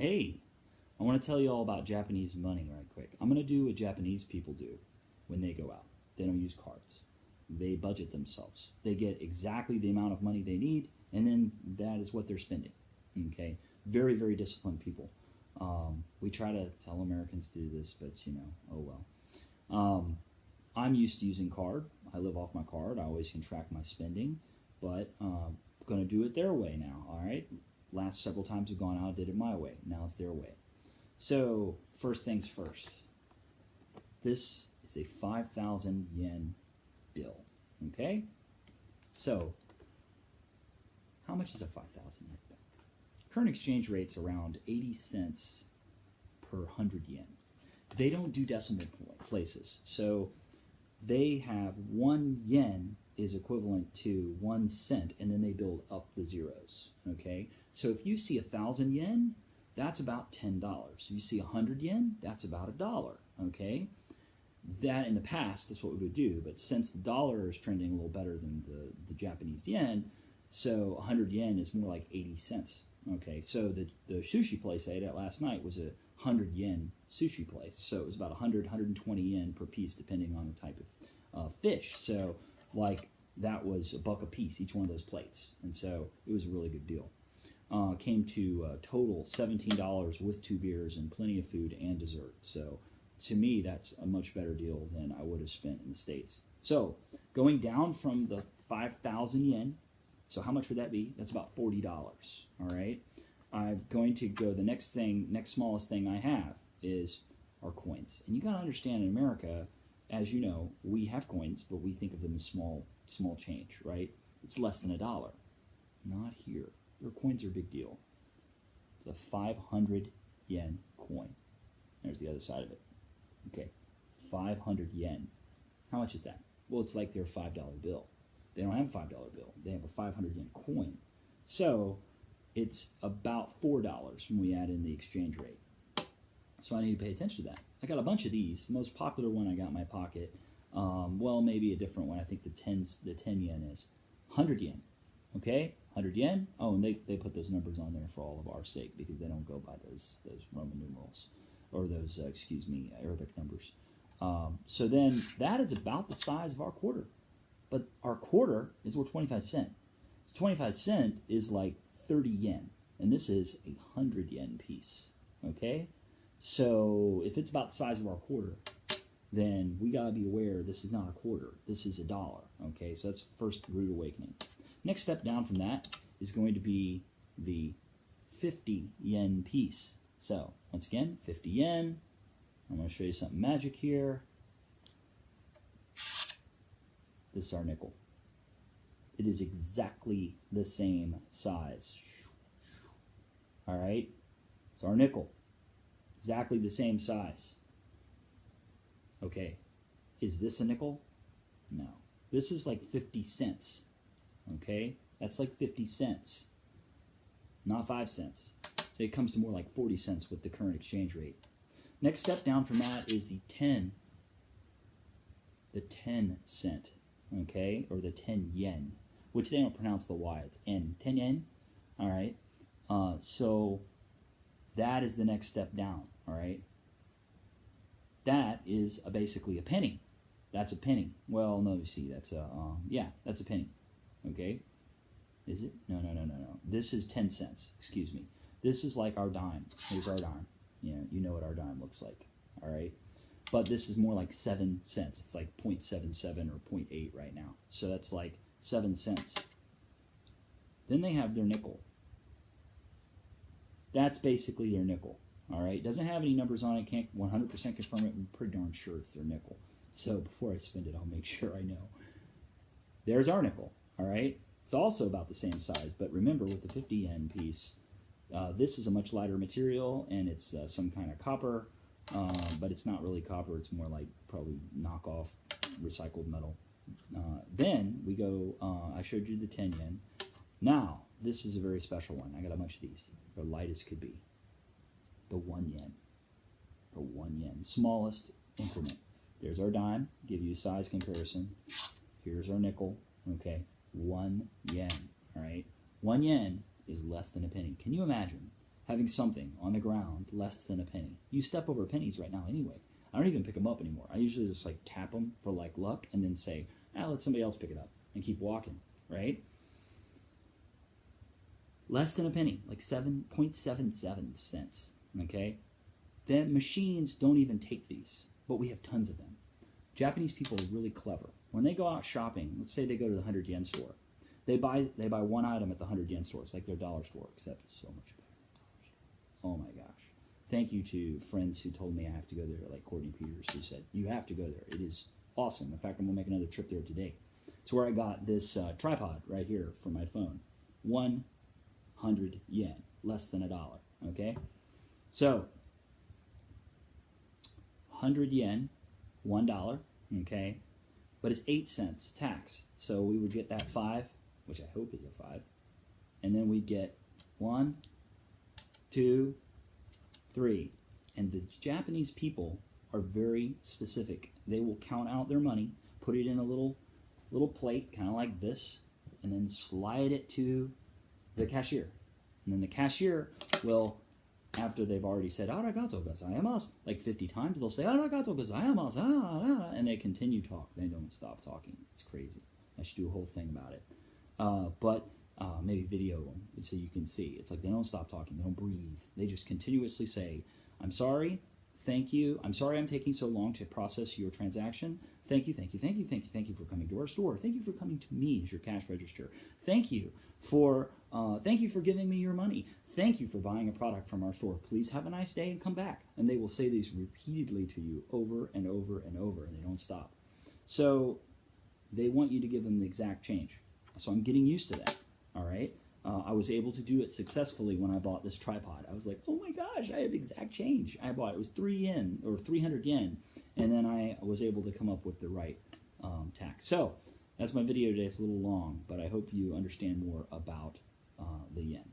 Hey, I want to tell you all about Japanese money right quick. I'm going to do what Japanese people do when they go out. They don't use cards. They budget themselves. They get exactly the amount of money they need, and then that is what they're spending. Okay? Very, very disciplined people. We try to tell Americans to do this, but you know, oh well. I'm used to using card. I live off my card. I always can track my spending, but I'm going to do it their way now, all right? Last several times I've gone out, I did it my way. Now it's their way. So, first things first. This is a 5,000 yen bill, okay? So, how much is a 5,000 yen bill? Current exchange rate's around 80 cents per 100 yen. They don't do decimal places, so they have 1 yen is equivalent to 1 cent, and then they build up the zeros, okay? So if you see 1,000 yen, that's about $10. You see 100 yen, that's about $1, okay? That in the past, that's what we would do, but since the dollar is trending a little better than the Japanese yen, so 100 yen is more like 80 cents, okay? So the sushi place I ate at last night was a 100 yen sushi place, so it was about 100, 120 yen per piece, depending on the type of fish. So, like, that was $1 a piece, each one of those plates, and so it was a really good deal. Came to total $17 with 2 beers and plenty of food and dessert. So, to me, that's a much better deal than I would have spent in the States. So, going down from the 5,000 yen, so how much would that be? That's about $40, all right? I'm going to go, the next smallest thing I have is our coins. And you got to understand, in America, as you know, we have coins, but we think of them as small change, right? It's less than $1. Not here. Your coins are a big deal. It's a 500 yen coin. There's the other side of it. Okay, 500 yen. How much is that? Well, it's like their $5 bill. They don't have a $5 bill. They have a 500 yen coin. So it's about $4 when we add in the exchange rate. So I need to pay attention to that. I got a bunch of these. The most popular one I got in my pocket, well, maybe a different one. I think the 10 yen is 100 yen. Okay, 100 yen. Oh, and they put those numbers on there for all of our sake because they don't go by those Roman numerals or those, Arabic numbers. So then that is about the size of our quarter. But our quarter is worth 25 cents. So 25 cents is like 30 yen. And this is a 100 yen piece. Okay? So if it's about the size of our quarter, then we got to be aware this is not a quarter. This is $1. Okay? So that's first rude awakening. Next step down from that is going to be the 50 yen piece. So once again, 50 yen. I'm going to show you something magic here. This is our nickel. It is exactly the same size. All right? It's our nickel. Exactly the same size. Okay. Is this a nickel? No. This is like 50 cents. Okay? That's like 50 cents. Not 5 cents. So it comes to more like 40 cents with the current exchange rate. Next step down from that is the 10 cent. Okay? Or the 10 yen. Which they don't pronounce the Y. It's N. 10 yen. All right? So that is the next step down. All right? That is basically a penny. That's a penny. Well, no, you see, that's a, yeah, that's a penny. Okay? Is it? No. This is 10 cents. Excuse me. This is like our dime. Here's our dime. You know what our dime looks like. All right? But this is more like 7 cents. It's like 0.77 or 0.8 right now. So that's like 7 cents. Then they have their nickel. That's basically their nickel. All right? Doesn't have any numbers on it. Can't 100% confirm it. I'm pretty darn sure it's their nickel. So before I spend it, I'll make sure I know. There's our nickel. All right? It's also about the same size. But remember, with the 50 yen piece, this is a much lighter material, and it's some kind of copper. But it's not really copper. It's more like probably knockoff recycled metal. Then we go, I showed you the 10 yen. Now, this is a very special one. I got a bunch of these. They're light as could be. The 1 yen. The 1 yen. Smallest increment. There's our dime. Give you a size comparison. Here's our nickel. Okay. 1 yen. All right. 1 yen is less than a penny. Can you imagine having something on the ground less than a penny. You step over pennies right now anyway. I don't even pick them up anymore. I usually just like tap them for like luck and then say, let somebody else pick it up and keep walking, right? Less than a penny, like 7.77 cents, okay? The machines don't even take these, but we have tons of them. Japanese people are really clever. When they go out shopping, let's say they go to the 100 yen store, they buy one item at the 100 yen store. It's like their dollar store, except it's so much better than dollar store. Oh my gosh. Thank you to friends who told me I have to go there, like Courtney Peters, who said, you have to go there. It is awesome. In fact, I'm going to make another trip there today. It's where I got this tripod right here for my phone. 100 yen, less than $1, okay? So, 100 yen, $1, okay? But it's 8 cents tax. So we would get that 5, which I hope is a 5. And then we'd get 1, 2, 3. And the Japanese people are very specific. They will count out their money, put it in a little plate, kind of like this, and then slide it to the cashier. And then the cashier will, after they've already said arigato gozaimasu like 50 times, they'll say arigato gozaimasu, and they continue talk. They don't stop talking. It's crazy. I should do a whole thing about it. But maybe video them so you can see. It's like they don't stop talking. They don't breathe. They just continuously say, I'm sorry, thank you. I'm sorry I'm taking so long to process your transaction. Thank you, thank you, thank you, thank you, thank you for coming to our store. Thank you for coming to me as your cash register. Thank you for giving me your money. Thank you for buying a product from our store. Please have a nice day and come back. And they will say these repeatedly to you over and over and over, and they don't stop. So they want you to give them the exact change. So I'm getting used to that, all right? I was able to do it successfully when I bought this tripod. I was like, oh my gosh, I have exact change. I bought it. It was 3 yen or 300 yen, and then I was able to come up with the right tax. So that's my video today. It's a little long, but I hope you understand more about the yen.